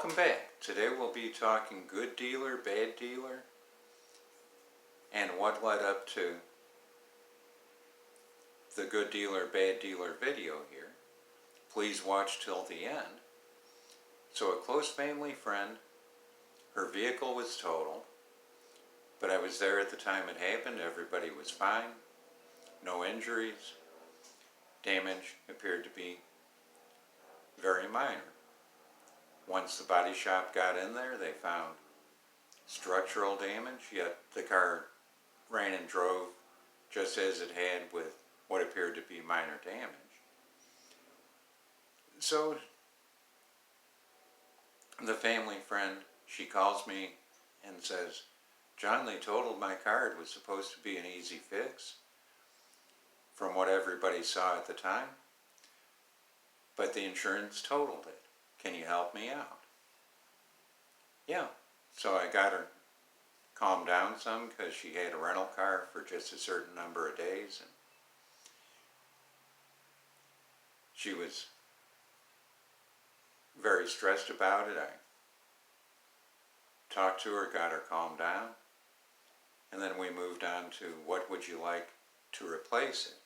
Welcome back. Today we'll be talking good dealer, bad dealer, and what led up to the good dealer, bad dealer video here. Please watch till the end. So a close family friend, her vehicle was totaled, but I was there at the time it happened. Everybody was fine, no injuries. Damage appeared to be very minor. Once the body shop got in there, they found structural damage, yet the car ran and drove just as it had with what appeared to be minor damage. So the family friend, she calls me and says, "John, they totaled my car. It was supposed to be an easy fix from what everybody saw at the time, but the insurance totaled it. Can you help me out?" Yeah, so I got her calmed down some because she had a rental car for just a certain number of days, and she was very stressed about it. I talked to her, got her calmed down, and then we moved on to what would you like to replace it.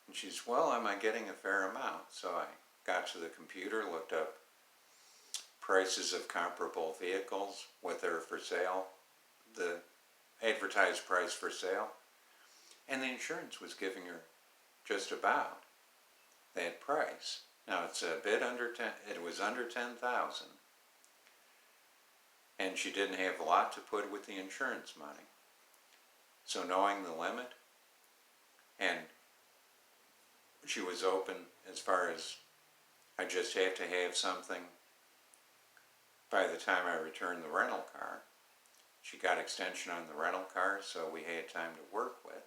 And she's, "Well, am I getting a fair amount?" So I got to the computer, looked up prices of comparable vehicles, what they're for sale, the advertised price for sale, and the insurance was giving her just about that price. Now it's a bit under 10, it was under 10,000, and she didn't have a lot to put with the insurance money. So knowing the limit, and she was open as far as I just have to have something by the time I returned the rental car. She got extension on the rental car, so we had time to work with.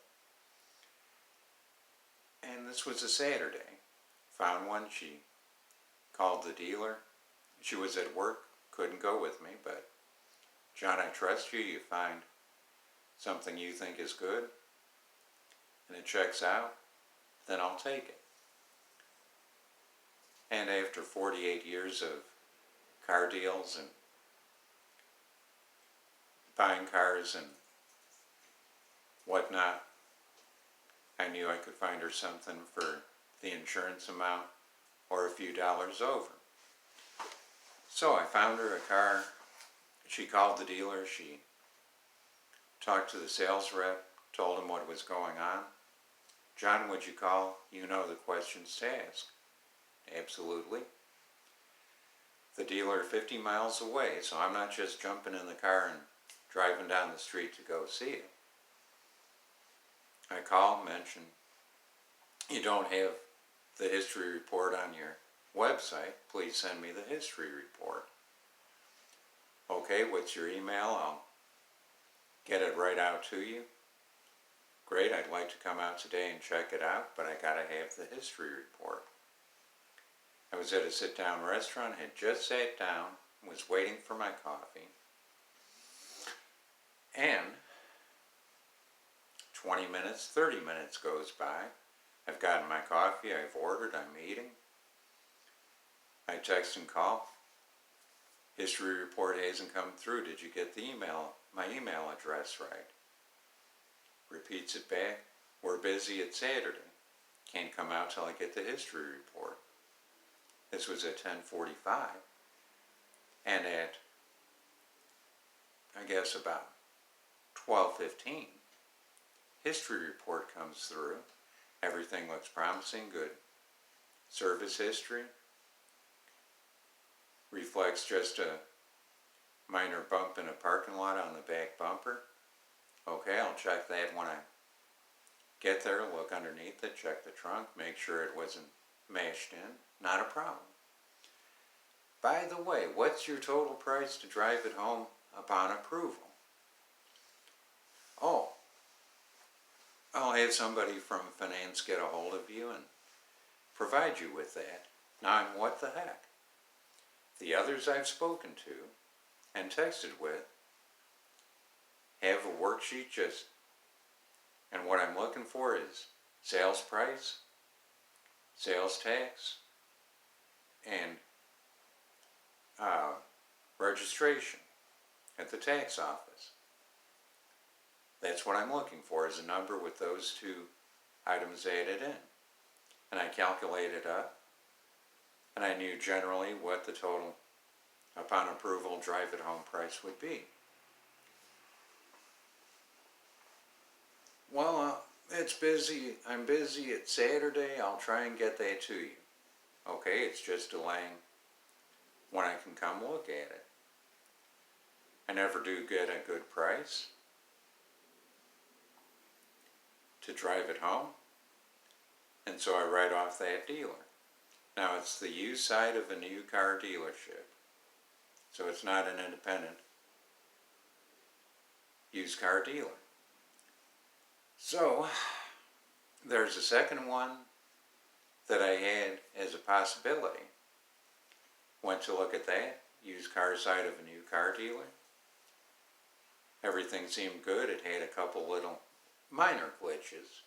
And this was a Saturday. Found one. She called the dealer. She was at work, couldn't go with me, but "John, I trust you. You find something you think is good and it checks out, then I'll take it." And after 48 years of car deals and buying cars and whatnot, I knew I could find her something for the insurance amount or a few dollars over. So I found her a car. She called the dealer. She talked to the sales rep, told him what was going on. "John, would you call? You know the questions to ask." "Absolutely." The dealer 50 miles away, so I'm not just jumping in the car and driving down the street to go see it. I call, mention, "You don't have the history report on your website. Please send me the history report." "Okay, what's your email? I'll get it right out to you." "Great, I'd like to come out today and check it out, but I gotta have the history report." I was at a sit-down restaurant, had just sat down, was waiting for my coffee, and 20 minutes, 30 minutes goes by. I've gotten my coffee, I've ordered, I'm eating. I text and call. "History report hasn't come through. Did you get the email, my email address right?" Repeats it back. "We're busy, it's Saturday. Can't come out till I get the history report." This was at 10:45, and at, I guess, about 12:15, history report comes through. Everything looks promising, good service history. Reflects just a minor bump in a parking lot on the back bumper. Okay, I'll check that when I get there, look underneath it, check the trunk, make sure it wasn't mashed in. Not a problem. "By the way, what's your total price to drive it home upon approval?" "Oh, I'll have somebody from finance get a hold of you and provide you with that." Now I'm what the heck? The others I've spoken to and texted with have a worksheet and what I'm looking for is sales price, sales tax, and registration at the tax office. That's what I'm looking for, is a number with those two items added in. And I calculated up, and I knew generally what the total, upon approval, drive it home price would be. Well, it's busy. I'm busy. It's Saturday. I'll try and get that to you. Okay, it's just delaying when I can come look at it. I never do get a good price to drive it home, and so I write off that dealer. Now, it's the used side of a new car dealership, so it's not an independent used car dealer. So, there's a second one that I had as a possibility. Went to look at that, used car side of a new car dealer. Everything seemed good. It had a couple little minor glitches.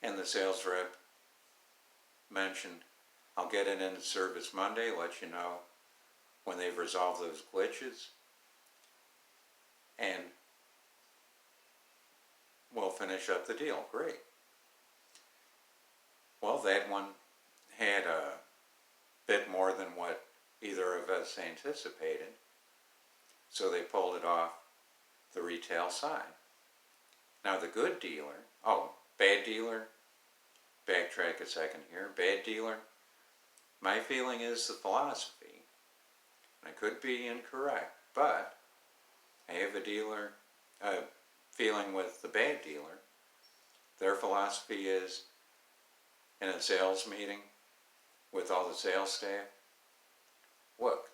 And the sales rep mentioned, I'll get it into service Monday, let you know when they've resolved those glitches, and we'll finish up the deal. Great. Well, that one had a bit more than what either of us anticipated, so they pulled it off the retail side. Now the good dealer, bad dealer, backtrack a second here, bad dealer, my feeling is the philosophy. I could be incorrect, but I have a feeling with the bad dealer. Their philosophy is, in a sales meeting with all the sales staff, look,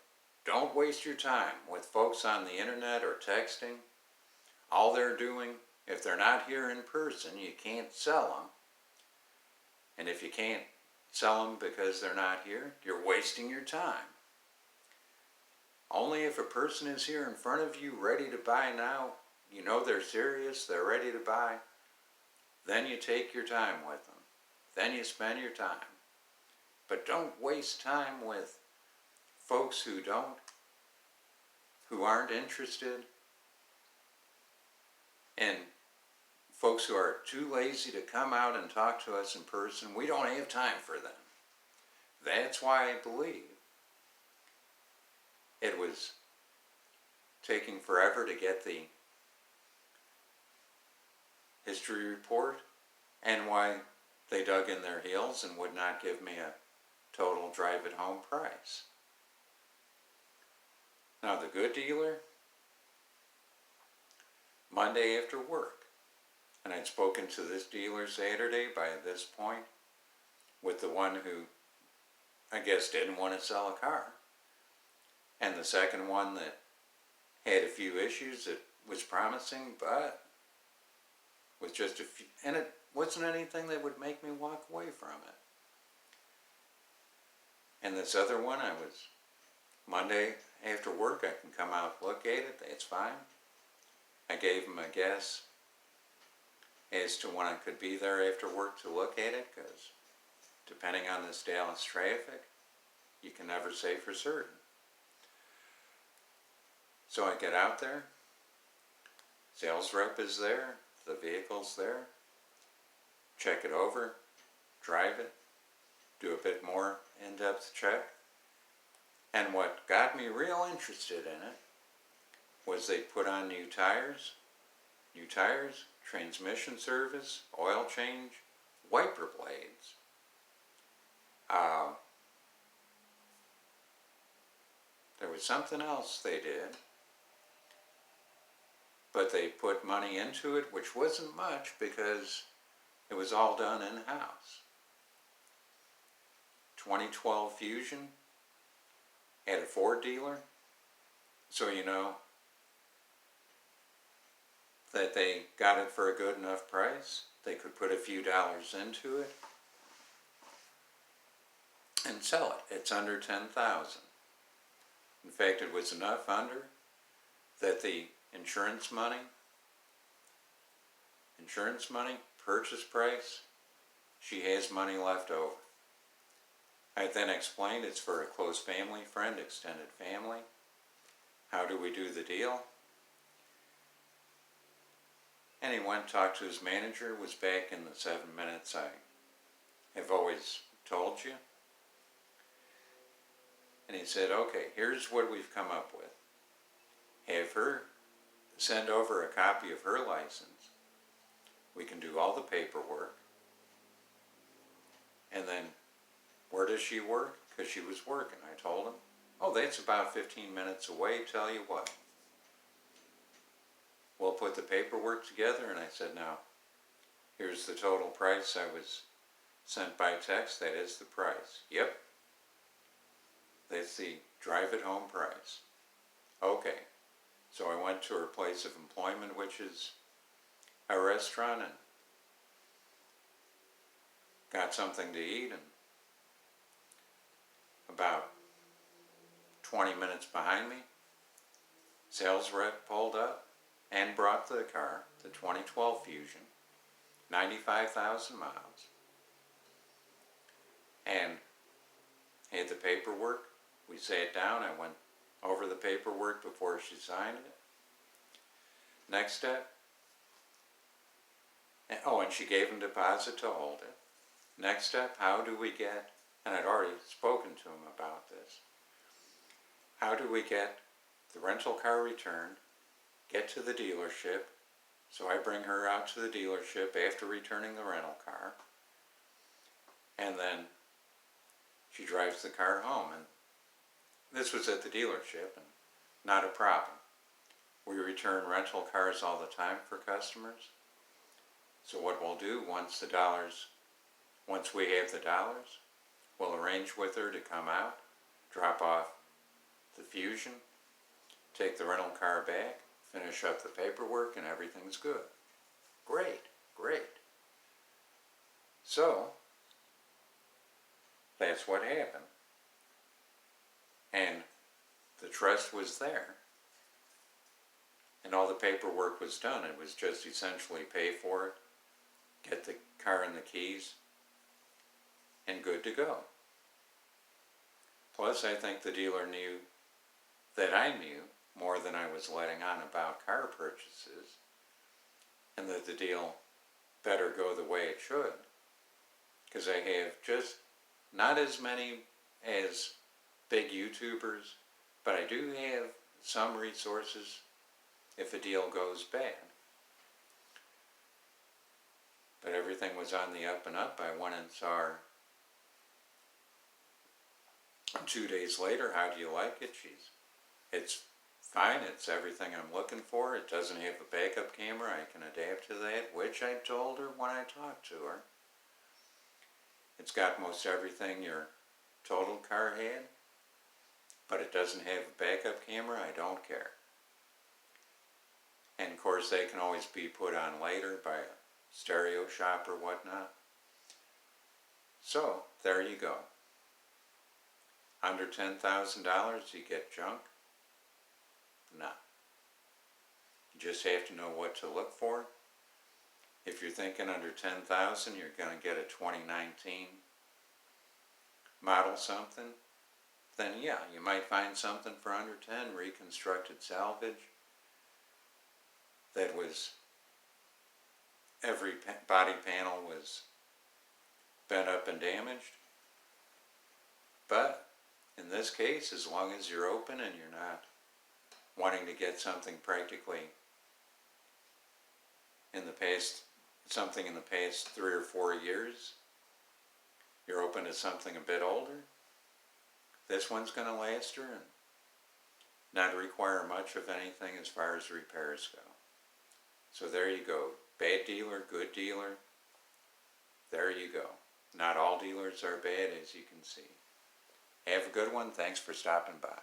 don't waste your time with folks on the internet or texting. All they're doing, if they're not here in person, you can't sell them. And if you can't sell them because they're not here, you're wasting your time. Only if a person is here in front of you ready to buy now, you know they're serious, they're ready to buy, then you take your time with them. Then you spend your time. But don't waste time with folks who aren't interested, and folks who are too lazy to come out and talk to us in person. We don't have time for them. That's why I believe it was taking forever to get the history report, and why they dug in their heels and would not give me a total drive it home price. Now the good dealer, Monday after work, and I'd spoken to this dealer Saturday by this point, with the one who I guess didn't want to sell a car, and the second one that had a few issues that was promising, but with just a few, and it wasn't anything that would make me walk away from it. And this other one, Monday after work, I can come out, look at it, that's fine. I gave him a guess as to when I could be there after work to look at it, because depending on this Dallas traffic, you can never say for certain. So I get out there, sales rep is there, the vehicle's there, check it over, drive it, do a bit more in-depth check. And what got me real interested in it was they put on new tires, transmission service, oil change, wiper blades. There was something else they did, but they put money into it, which wasn't much because it was all done in-house. 2012 Fusion at a Ford dealer, so you know that they got it for a good enough price. They could put a few dollars into it and sell it. It's under $10,000. In fact, it was enough under that the insurance money, purchase price, she has money left over. I then explained it's for a close family friend, extended family. How do we do the deal? And he went and talked to his manager, was back in the 7 minutes I have always told you. And he said, okay, here's what we've come up with. Have her send over a copy of her license. We can do all the paperwork. And then, where does she work? Because she was working. I told him, oh, that's about 15 minutes away. Tell you what. We'll put the paperwork together. And I said, now, here's the total price I was sent by text. That is the price. Yep. That's the drive it home price. Okay. So I went to her place of employment, which is a restaurant, and got something to eat, and about 20 minutes behind me, sales rep pulled up and brought the car, the 2012 Fusion, 95,000 miles, and had the paperwork. We sat down, I went over the paperwork before she signed it. Next step, and she gave him deposit to hold it. Next step, how do we get, and I'd already spoken to him about this, how do we get the rental car returned, get to the dealership, so I bring her out to the dealership after returning the rental car, and then she drives the car home. And this was at the dealership, and not a problem. We return rental cars all the time for customers. So what we'll do, once we have the dollars, we'll arrange with her to come out, drop off the Fusion, take the rental car back, finish up the paperwork, and everything's good. Great, great. So, that's what happened. And the trust was there. And all the paperwork was done. It was just essentially pay for it, get the car and the keys, and good to go. Plus, I think the dealer knew that I knew more than I was letting on about car purchases, and that the deal better go the way it should. Because I have just not as many as big YouTubers, but I do have some resources if a deal goes bad. But everything was on the up and up. I went and saw her 2 days later. How do you like it? It's fine. It's everything I'm looking for. It doesn't have a backup camera. I can adapt to that, which I told her when I talked to her. It's got most everything your total car had, but it doesn't have a backup camera. I don't care. And of course, they can always be put on later by a stereo shop or whatnot. So, there you go. Under $10,000, you get junk? No. You just have to know what to look for. If you're thinking under $10,000, you're going to get a 2019 model something, then yeah, you might find something for under 10, reconstructed salvage, that was, every body panel was bent up and damaged. But in this case, as long as you're open and you're not wanting to get something practically in the past, something in the past 3 or 4 years, you're open to something a bit older, this one's going to last her and not require much of anything as far as repairs go. So there you go. Bad dealer, good dealer. There you go. Not all dealers are bad, as you can see. Have a good one. Thanks for stopping by.